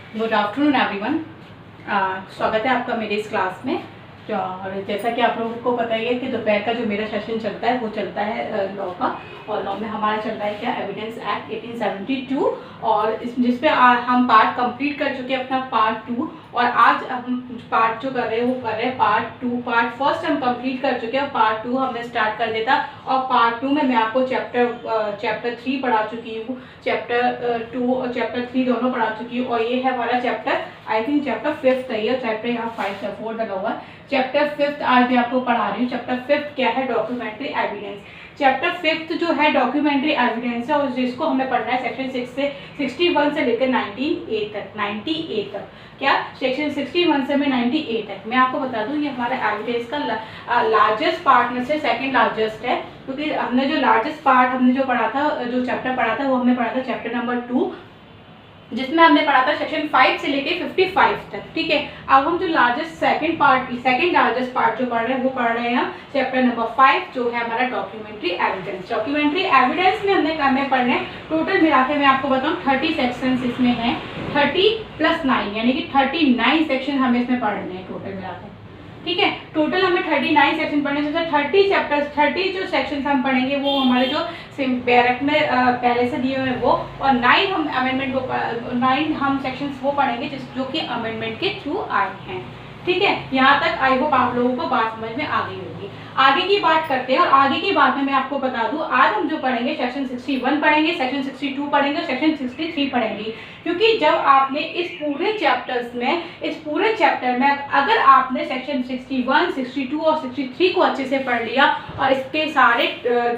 Good afternoon everyone. स्वागत है आपका मेरे इस क्लास में। और जैसा कि आप लोगों को पता ही है कि दोपहर का जो मेरा सेशन चलता है वो चलता है लॉ का, और लॉ में हमारा चल रहा है क्या, एविडेंस एक्ट 1872, और जिसपे हम पार्ट कंप्लीट कर चुके हैं अपना पार्ट 2, और आज हम पार्ट जो कर रहे हैं वो कर रहे हैं पार्ट 2। पार्ट फर्स्ट हम कंप्लीट कर चुके हैं, पार्ट 2 हमने स्टार्ट कर देता, और पार्ट 2 में मैं आपको चैप्टर 3 पढ़ा चुकी हूँ, चैप्टर 2 और चैप्टर 3 दोनों पढ़ा चुकी हूँ, और ये है हमारा चैप्टर, आई थिंक चैप्टर 5 है, ये चैप्टर यहाँ 5 या 4 डला हुआ है। चैप्टर 5 आज मैं आपको पढ़ा रही हूँ। चैप्टर 5 क्या है, डॉक्यूमेंट्री एविडेंस। चैप्टर 5 जो है डॉक्यूमेंट्री एविडेंस है, और जिसको हमें पढ़ना है सेक्शन 6 से 61 से लेकर 98 तक। क्या, सेक्शन 61 से में 98 तक। मैं आपको बता दूं ये हमारा एविडेंस का लार्जेस्ट पार्ट में से सेकंड लार्जेस्ट है, क्योंकि हमने जो लार्जेस्ट पार्ट हमने जो पढ़ा था, जो चैप्टर पढ़ा था वो हमने पढ़ा था चैप्टर नंबर 2, जिसमें हमने पढ़ा था सेक्शन 5 से लेके 55 तक। ठीक है, अब हम जो सेकंड लार्जेस्ट पार्ट जो पढ़ रहे हैं वो पढ़ रहे हैं चैप्टर नंबर 5, जो है हमारा डॉक्यूमेंट्री एविडेंस। डॉक्यूमेंट्री एविडेंस में हमें पढ़ने टोटल मिला के मैं आपको बताऊं 30 सेक्शंस इसमें हैं, 30 + 9 यानी कि 39 सेक्शन हमें इसमें पढ़ने हैं टोटल मिला के। ठीक है, टोटल हमें 39 सेक्शन पढ़ने से 30 चैप्टर्स, 30 जो सेक्शंस हम पढ़ेंगे वो हमारे जो बैरक में पहले से दिए हुए हैं वो, और 9 हम अमेंडमेंट को 9 हम सेक्शंस वो पढ़ेंगे जो कि अमेंडमेंट के थ्रू आए हैं। ठीक है, यहाँ तक आई होप आप लोगों को बात समझ में आ गई होगी। आगे की बात करते हैं, और आगे की बात में मैं आपको बता दूं आज हम जो पढ़ेंगे सेक्शन 61 पढ़ेंगे, सेक्शन 62 पढ़ेंगे, सेक्शन 63 पढ़ेंगे। क्योंकि जब आपने इस पूरे चैप्टर में अगर आपने सेक्शन 61, 62 और 63 को अच्छे से पढ़ लिया, और इसके सारे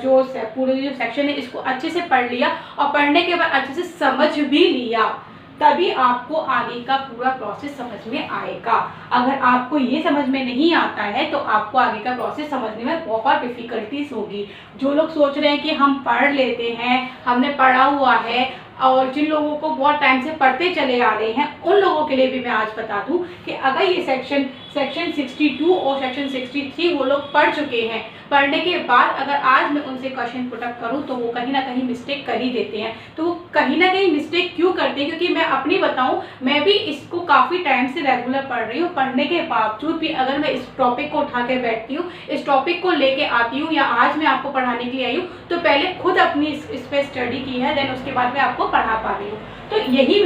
जो पूरे जो सेक्शन है इसको अच्छे से पढ़ लिया, और पढ़ने के बाद अच्छे से समझ भी लिया, तभी आपको आगे का पूरा प्रोसेस समझ में आएगा। अगर आपको ये समझ में नहीं आता है तो आपको आगे का प्रोसेस समझने में बहुत डिफिकल्टीज होगी। जो लोग सोच रहे हैं कि हम पढ़ लेते हैं, हमने पढ़ा हुआ है, और जिन लोगों को बहुत टाइम से पढ़ते चले आ रहे हैं, उन लोगों के लिए भी मैं आज बता दूं कि अगर ये सेक्शन 62 और सेक्शन 63 वो लोग पढ़ चुके हैं, पढ़ने के बाद अगर आज मैं उनसे क्वेश्चन पुट अप करूं तो वो कहीं ना कहीं मिस्टेक कर ही देते हैं। तो वो कहीं ना कहीं मिस्टेक क्यों करते हैं, क्योंकि मैं अपनी बताऊं, मैं भी इसको काफ़ी टाइम से रेगुलर पढ़ रही हूँ, पढ़ने के बावजूद भी अगर मैं इस टॉपिक को उठा के बैठती हूँ, इस टॉपिक को लेके आती हूँ, या आज मैं आपको पढ़ाने के लिए आई हूँ, तो पहले खुद अपनी इस पर स्टडी की है, देन उसके बाद मैं आपको पढ़ा पा रही हूँ। तो यही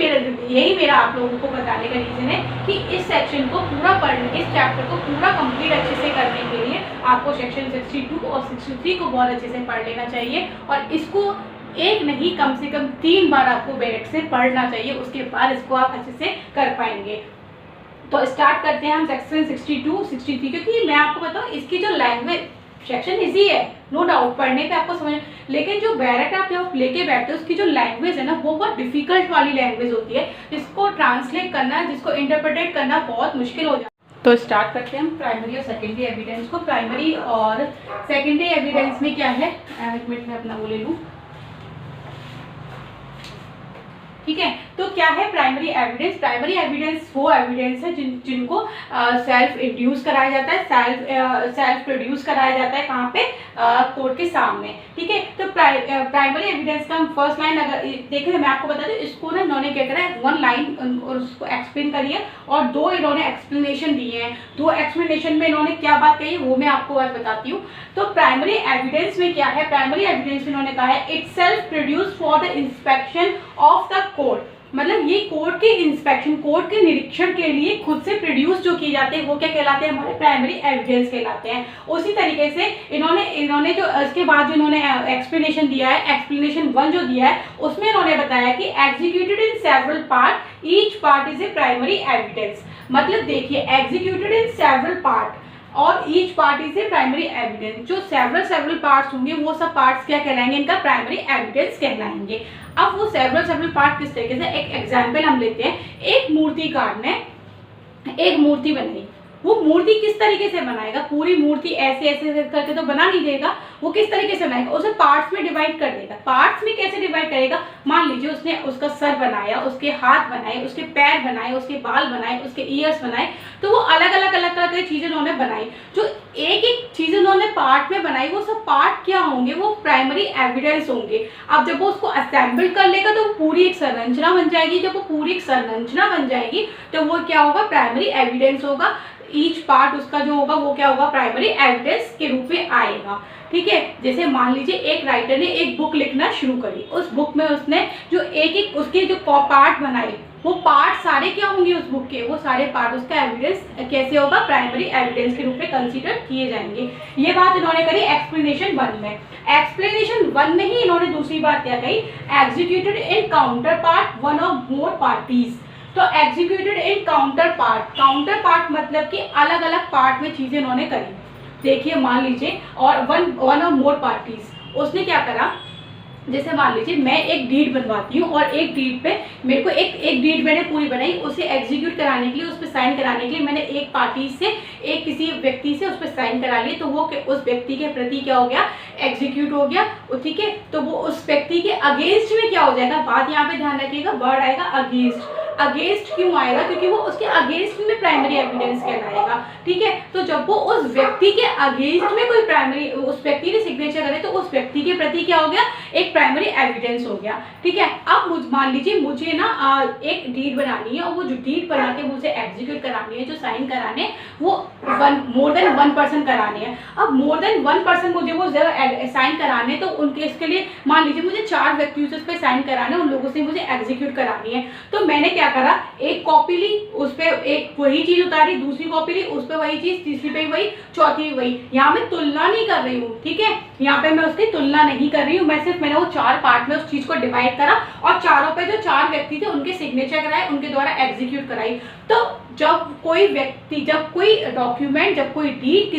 मेरा आप लोगों को बताने का रीज़न है कि इस सेक्शन को पूरा पढ़ने, इस चैप्टर को पूरा कंप्लीट अच्छे से करने के लिए आपको सेक्शन 62 और 63 को बहुत अच्छे से पढ़ लेना चाहिए, और इसको एक नहीं कम से कम 3 बार आपको बैठ से पढ़ना चाहिए, उसके बाद इसको आप अच्छे से कर पाएंगे। तो स्टार्ट करते हैं हम सेक्शन 62, 63, क्योंकि मैं आपको बताऊँ इसकी जो लैंग्वेज, सेक्शन इजी है नो डाउट, पढ़ने पे आपको समझ, लेकिन जो बैरक आप जब लेके बैठते हो उसकी जो लैंग्वेज है ना वो बहुत डिफिकल्ट वाली लैंग्वेज होती है, जिसको ट्रांसलेट करना, जिसको इंटरप्रेटेट करना बहुत मुश्किल हो जाता है। तो स्टार्ट करते हैं हम प्राइमरी और सेकेंडरी एविडेंस को। प्राइमरी और सेकेंडरी एविडेंस में क्या है, एक मिनट में अपना वो ले लूँ। ठीक है, तो क्या है प्राइमरी एविडेंस? प्राइमरी एविडेंस वो एविडेंस है जिनको सेल्फ इंड्यूस कराया जाता है, सेल्फ प्रोड्यूस कराया जाता है, कहाँ पे, कोर्ट के सामने। ठीक है, तो प्राइमरी एविडेंस का फर्स्ट लाइन अगर देखें, मैं आपको बता दूं, इसको ना इन्होंने क्या करा है, 1 लाइन और उसको एक्सप्लेन करी है, और 2 इन्होंने एक्सप्लेनेशन दिए हैं। 2 एक्सप्लेनेशन में इन्होंने क्या बात कही है वो मैं आपको आज बताती हूँ। तो प्राइमरी एविडेंस में क्या है, प्राइमरी एविडेंस में इन्होंने कहा है it self produce for the inspection of the court, मतलब ये कोर्ट के इंस्पेक्शन, कोर्ट के निरीक्षण के लिए खुद से प्रोड्यूस जो किए जाते हैं वो क्या कहलाते हैं, हमारे प्राइमरी एविडेंस कहलाते हैं। उसी तरीके से इन्होंने जो इसके बाद जो इन्होंने एक्सप्लेनेशन दिया है, एक्सप्लेनेशन 1 जो दिया है उसमें इन्होंने बताया कि executed in several part, each part is a primary evidence. मतलब देखिए, एग्जीक्यूटेड इन सेवरल पार्ट और each part is a primary evidence. जो सेवरल पार्ट्स होंगे वो सब पार्ट्स क्या कहलाएंगे, इनका प्राइमरी एविडेंस कहलाएंगे। अब वो सेवरल पार्ट किस तरीके से, एक एग्जाम्पल हम लेते हैं। एक मूर्तिकार ने एक मूर्ति बनाई, वो मूर्ति किस तरीके से बनाएगा, पूरी मूर्ति ऐसे ऐसे करके तो बना नहीं देगा, वो किस तरीके से बनाएगा, उसे पार्ट्स में डिवाइड कर देगा। पार्ट्स में कैसे डिवाइड करेगा, मान लीजिए उसने उसका सर बनाया, उसके हाथ बनाए, उसके पैर बनाए, उसके बाल बनाए, उसके ईयर्स बनाए, तो वो अलग अलग अलग तरह की चीजें उन्होंने बनाई। जो एक एक चीज उन्होंने पार्ट में बनाई, वो सब पार्ट क्या होंगे, वो प्राइमरी एविडेंस होंगे। अब जब वो उसको असेंबल कर लेगा तो वो पूरी एक संरचना बन जाएगी। जब वो पूरी एक संरचना बन जाएगी तो वो क्या होगा, प्राइमरी एविडेंस होगा। ईच पार्ट उसका जो होगा वो क्या होगा, प्राइमरी एविडेंस के रूप में आएगा। ठीक है, जैसे मान लीजिए एक राइटर ने एक बुक लिखना शुरू करी, उस बुक में उसने जो एक एक उसके जो पार्ट बनाए, वो पार्ट सारे क्या होंगे उस बुक के, वो सारे पार्ट उसका एविडेंस कैसे होगा, प्राइमरी एविडेंस के रूप में कंसीडर किए जाएंगे। ये बात इन्होंने करी एक्सप्लेनेशन 1 में। एक्सप्लेनेशन 1 में ही इन्होंने दूसरी बात क्या कही, executed in counter part one और मोर पार्टीज। तो एग्जीक्यूटेड इन काउंटर पार्ट मतलब कि अलग अलग पार्ट में चीजें इन्होंने करी। देखिए मान लीजिए, और वन और मोर पार्टीज, उसने क्या करा, जैसे मान लीजिए मैं एक डीड बनवाती हूँ और एक डीड पे मेरे को एक डीड मैंने पूरी बनाई, उसे एग्जीक्यूट कराने के लिए, उस पर साइन कराने के लिए मैंने एक पार्टी से, एक किसी व्यक्ति से उस पर साइन करा लिए, तो वो उस व्यक्ति के प्रति क्या हो गया, एग्जीक्यूट हो गया। ठीक है, तो वो उस व्यक्ति के अगेंस्ट में क्या हो जाएगा, बात यहाँ पे ध्यान रखिएगा, वर्ड आएगा अगेंस्ट। अगेंस्ट क्यों आएगा, क्योंकि वो उसके अगेंस्ट में प्राइमरी एविडेंस कहलाएगा। ठीक है, तो जब वो उस व्यक्ति के अगेंस्ट में कोई प्राइमरी, उस व्यक्ति ने सिग्नेचर करे तो उस व्यक्ति के प्रति क्या हो गया, एक प्राइमरी एविडेंस हो गया। ठीक है, अब मान लीजिए मुझे ना एक डीड बनानी है, और वो जो डीड बना के मुझे एग्जीक्यूट करानी है, जो साइन कराने, वो मोर देन 1 पर्सन कराने हैं। अब मोर देन 1 पर्सन मुझे वो साइन कराने, तो उनके इसके लिए मान लीजिए मुझे 4 व्यक्तियों से उस पर साइन कराने, उन लोगों से मुझे एग्जीक्यूट करानी है। तो मैंने क्या करा, एक कॉपी ली, उस पर एक वही चीज उतारी, दूसरी कॉपी ली, उस पर वही चीज, तीसरी पे वही, चौथी वही। यहाँ मैं तुलना नहीं कर रही हूँ। ठीक है, यहाँ पे मैं उसकी तुलना नहीं कर रही हूँ, मैं सिर्फ मैंने वो 4 पार्ट में उस चीज को डिवाइड करा और चारों पे जो 4 व्यक्ति थे उनके सिग्नेचर कराए, उनके द्वारा एग्जीक्यूट कराई। तो जब कोई व्यक्ति, जब कोई डॉक्यूमेंट, जब कोई डीड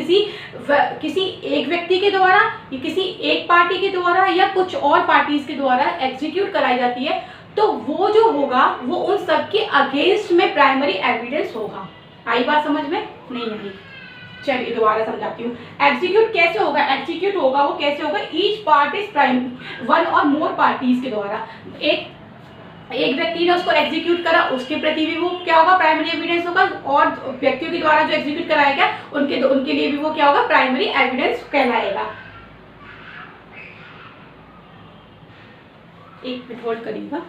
किसी एक व्यक्ति के द्वारा या किसी एक पार्टी के द्वारा या कुछ और पार्टीज के द्वारा एग्जीक्यूट कराई जाती है, तो वो जो होगा वो उन सबके अगेंस्ट में प्राइमरी एविडेंस होगा। आई बात समझ में? नहीं आई? चलिए दोबारा समझाती हूँ। एग्जीक्यूट कैसे होगा, एग्जीक्यूट होगा वो कैसे होगा, ईच पार्ट इज प्राइम, 1 और मोर पार्टीज के द्वारा, एक व्यक्ति ने उसको एग्जीक्यूट करा, उसके प्रति भी वो क्या होगा, प्राइमरी एविडेंस होगा, और व्यक्तियों के द्वारा जो एग्जीक्यूट कराया गया उनके लिए भी वो क्या होगा, प्राइमरी एविडेंस कहलाएगा। एक मिनट होल्ड करिएगा।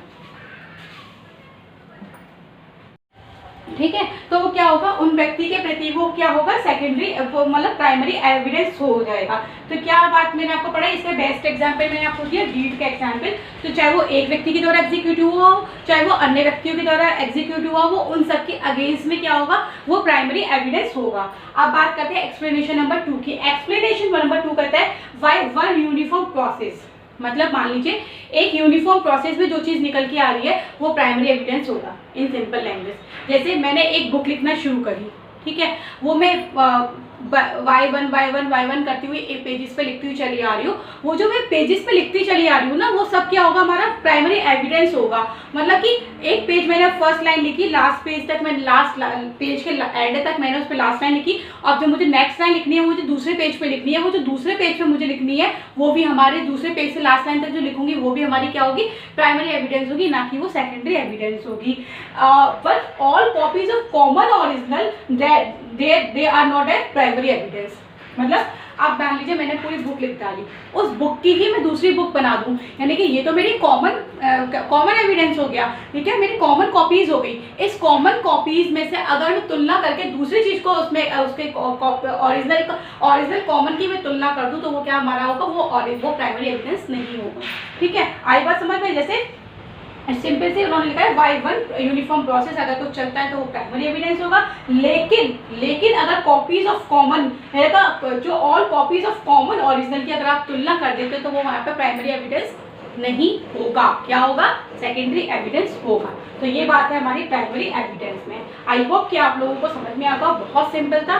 ठीक है, तो वो क्या होगा, उन व्यक्ति के प्रति वो क्या होगा, सेकेंडरी मतलब प्राइमरी एविडेंस हो जाएगा। तो क्या बात मैंने आपको पढ़ा, इसका बेस्ट एग्जांपल मैंने आपको दिया डीड का एग्जांपल। तो चाहे वो एक व्यक्ति के द्वारा एग्जीक्यूट हुआ हो, चाहे वो अन्य व्यक्तियों के द्वारा एग्जीक्यूट हुआ हो, उन सबके अगेंस्ट में क्या होगा, वो प्राइमरी एविडेंस होगा। अब बात करते हैं एक्सप्लेनेशन नंबर 2 की। एक्सप्लेनेशन नंबर 2 कहता है व्हाई वन यूनिफॉर्म प्रोसेस, मतलब मान लीजिए एक यूनिफॉर्म प्रोसेस में जो चीज निकल के आ रही है वो प्राइमरी एविडेंस होगा। इन सिंपल लैंग्वेज, जैसे मैंने एक बुक लिखना शुरू करी, ठीक है, वो मैं y1 करती हुई एक पेजेस पे लिखती हुई चली आ रही हूँ। वो जो मैं पेजेस पे लिखती चली आ रही हूँ ना, वो सब क्या होगा, हमारा प्राइमरी एविडेंस होगा। मतलब कि एक पेज मैंने फर्स्ट लाइन लिखी, लास्ट पेज तक मैं, लास्ट पेज के एंड तक मैंने उस पर लास्ट लाइन लिखी। अब जो मुझे नेक्स्ट लाइन लिखनी है, मुझे दूसरे पेज पे लिखनी है, वो जो दूसरे पेज पे मुझे लिखनी है वो भी हमारे दूसरे पेज से लास्ट लाइन तक जो लिखूंगी वो भी हमारी क्या होगी, प्राइमरी एविडेंस होगी, ना कि वो सेकेंडरी एविडेंस होगी। But all copies of common original they are not a primary evidence. मतलब अब मान लीजिए मैंने पूरी बुक लिख डाली, उस बुक की ही मैं दूसरी बुक बना दूं, यानी कि ये तो मेरी कॉमन एविडेंस हो गया। ठीक है, मेरी कॉमन कॉपीज हो गई। इस कॉमन कॉपीज में से अगर मैं तुलना करके दूसरी चीज को उसमें उसके ओरिजिनल कॉमन की मैं तुलना कर दूं, तो वो क्या हमारा होगा, वो प्राइमरी एविडेंस नहीं होगा। ठीक है, आई बात समझ में? जैसे सिंपल से उन्होंने लिखा है y1 यूनिफॉर्म प्रोसेस, अगर कुछ चलता है तो वो प्राइमरी एविडेंस होगा। लेकिन अगर कॉपीज ऑफ कॉमन रहेगा, जो all copies of common original की अगर आप तुलना कर देते तो वो वहाँ पे प्राइमरी एविडेंस नहीं होगा। क्या होगा, सेकेंडरी एविडेंस होगा। तो ये बात है हमारी प्राइमरी एविडेंस में। आई होप कि आप लोगों को समझ में आएगा। बहुत सिंपल था,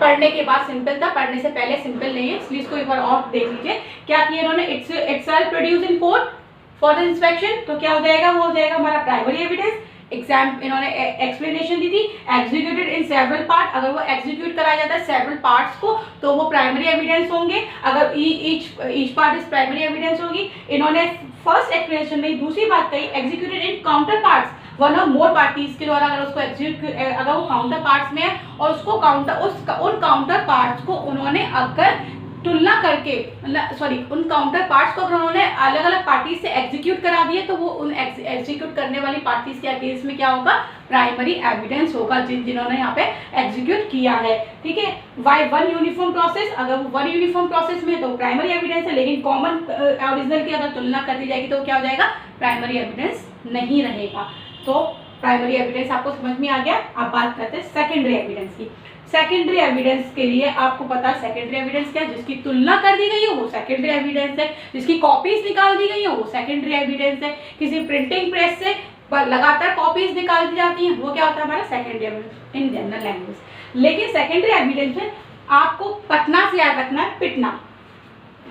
पढ़ने के बाद सिंपल था, पढ़ने से पहले सिंपल नहीं है, इसलिए इसको एक बार और देख लीजिए। क्या किया इन्होंने, itself produce in court for the inspection, तो क्या हो जाएगा, वो हो जाएगा हमारा प्राइमरी एविडेंस। एग्जाम इन्होंने एक्सप्लेनेशन दी थी, एग्जीक्यूटेड इन सेवरल पार्ट, अगर वो एग्जीक्यूट कराया जाता है सेवरल पार्ट्स को तो वो प्राइमरी एविडेंस होंगे, अगर each part is primary evidence होगी। इन्होंने फर्स्ट एक्सप्लेनेशन में दूसरी बात कही, executed in counter parts, one और मोर पार्टीज के द्वारा अगर उसको अगर वो काउंटर पार्ट्स में है और उसको उन काउंटर पार्ट्स को उन्होंने अगर तुलना करके उन काउंटर पार्ट्स को अगर उन्होंने अलग अलग पार्टीज से एग्जीक्यूट करा दिए तो वो उन एग्जीक्यूट करने वाली पार्टीज के अगेंस्ट में क्या होगा, प्राइमरी एविडेंस होगा जिन्होंने यहाँ पे एग्जीक्यूट किया है। ठीक है, वाई वन यूनिफॉर्म प्रोसेस, अगर वो वन यूनिफॉर्म प्रोसेस में तो प्राइमरी एविडेंस है, लेकिन कॉमन ओरिजिनल की अगर तुलना कर दी जाएगी तो क्या हो जाएगा, प्राइमरी एविडेंस नहीं रहेगा। तो प्राइमरी एविडेंस आपको समझ में आ गया। अब बात करते हैं सेकेंडरी एविडेंस की। सेकेंडरी एविडेंस के लिए आपको पता है सेकेंडरी एविडेंस क्या है, जिसकी तुलना कर दी गई हो वो सेकेंडरी एविडेंस है, जिसकी कॉपीज निकाल दी गई हो वो सेकेंडरी एविडेंस है, किसी प्रिंटिंग प्रेस से लगातार कॉपीज निकाल दी जाती हैं वो क्या होता है हमारा secondary evidence in general language. लेकिन सेकेंडरी एविडेंस में आपको पटना से याद रखना है, पिटना।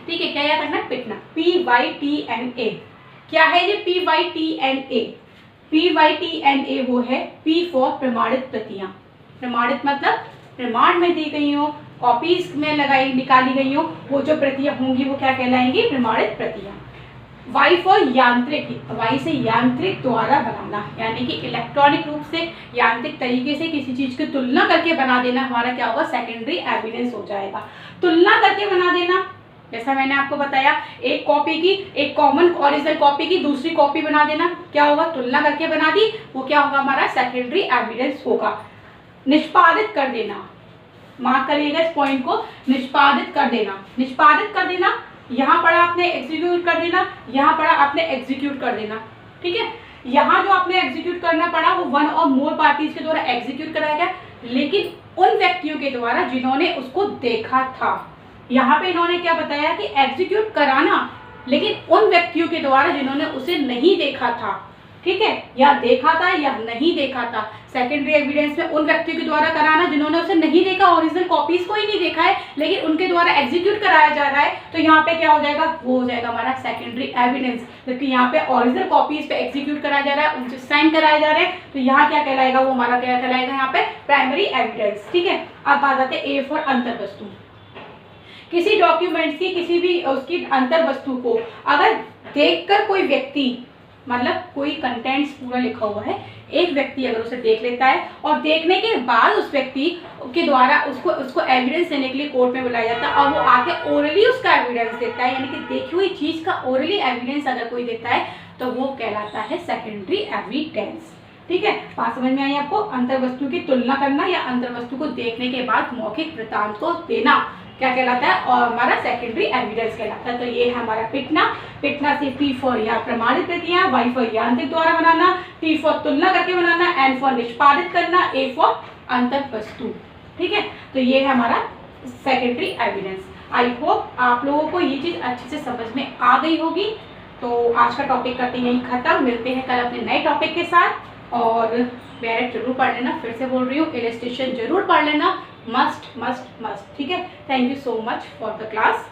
ठीक है, क्या याद रखना है, पिटना, PYTNA। क्या है ये PYTNA? PYTNA वो है P फॉर प्रमाणित प्रतियां। प्रमाणित मतलब प्रमाण में दी गई हो, कॉपीज में निकाली गई हो, वो जो प्रतियां होंगी वो क्या कहलाएंगी, प्रमाणित प्रतियां। Y फॉर यांत्रिक, Y से यांत्रिक द्वारा बनाना, यानी कि इलेक्ट्रॉनिक रूप से यांत्रिक तरीके से किसी चीज की तुलना करके बना देना हमारा क्या होगा, सेकेंडरी एविडेंस हो जाएगा। तुलना करके बना देना, जैसा मैंने आपको बताया, एक कॉपी की, एक कॉमन ओरिजिनल कॉपी की दूसरी कॉपी बना देना, क्या होगा, तुलना करके बना दी, वो क्या होगा, हमारा सेकेंडरी एविडेंस होगा। निष्पादित कर देना, मार्क करिएगा इस पॉइंट को, निष्पादित कर देना। निष्पादित कर देना, यहाँ पढ़ा आपने एग्जीक्यूट कर देना, यहाँ पढ़ा आपने एग्जीक्यूट कर देना। ठीक है, यहाँ जो आपने एग्जीक्यूट करना पड़ा वो वन और मोर पार्टीज के द्वारा एग्जीक्यूट कराया गया, लेकिन उन व्यक्तियों के द्वारा जिन्होंने उसको देखा था। यहाँ पे इन्होंने क्या बताया कि एग्जीक्यूट कराना, लेकिन उन व्यक्तियों के द्वारा जिन्होंने उसे नहीं देखा था। ठीक है, या देखा था या नहीं देखा था। सेकेंडरी एविडेंस में उन व्यक्तियों के द्वारा कराना जिन्होंने उसे नहीं देखा, ओरिजिनल कॉपीज को ही नहीं देखा है, लेकिन उनके द्वारा एग्जीक्यूट कराया जा रहा है, तो यहाँ पे क्या हो जाएगा, वो हो जाएगा हमारा सेकेंडरी एविडेंस। जबकि यहाँ पे ओरिजिनल कॉपीज पे एग्जीक्यूट कराया जा रहा है, उनसे साइन कराए जा रहे हैं, तो यहाँ क्या कहलाएगा, वो हमारा क्या कहलाएगा, यहाँ पे प्राइमरी एविडेंस। ठीक है, अब आ जाते हैं ए फॉर अंतर वस्तु। किसी डॉक्यूमेंट्स की किसी भी उसकी अंतर वस्तु को अगर देखकर कोई व्यक्ति, मतलब कोई कंटेंट्स पूरा लिखा हुआ है, एक व्यक्ति अगर उसे देख लेता है और देखने के बाद उस व्यक्ति के द्वारा उसको एविडेंस देने के लिए कोर्ट में बुलाया जाता है और वो आके ओरली उसका एविडेंस देता है, यानी कि देखी हुई चीज का ओरली एविडेंस अगर कोई देता है तो वो कहलाता है सेकेंडरी एविडेंस। ठीक है, बात समझ में आई आपको? अंतर वस्तु की तुलना करना या अंतर वस्तु को देखने के बाद मौखिक वृत्तांत को देना क्या कहलाता है, और हमारा सेकेंडरी एविडेंस कहलाता है। तो ये है हमारा पिटना। पिटना से P फॉर या प्रमाणित प्रतियां, Y फॉर यांत्रिक द्वारा बनाना, T फॉर तुलना करके बनाना, N फॉर निष्पादित करना, A फॉर अंतर वस्तु। ठीक है, तो ये है हमारा सेकेंडरी एविडेंस। आई होप आप लोगों को ये चीज अच्छे से समझ में आ गई होगी। तो आज का टॉपिक करते हैं यहीं खत्म, मिलते हैं कल अपने नए टॉपिक के साथ। और बैरेट जरूर पढ़ लेना, फिर से बोल रही हूँ, इलस्ट्रेशन जरूर पढ़ लेना, मस्ट मस्ट मस्ट। ठीक है, thank you so much for the class.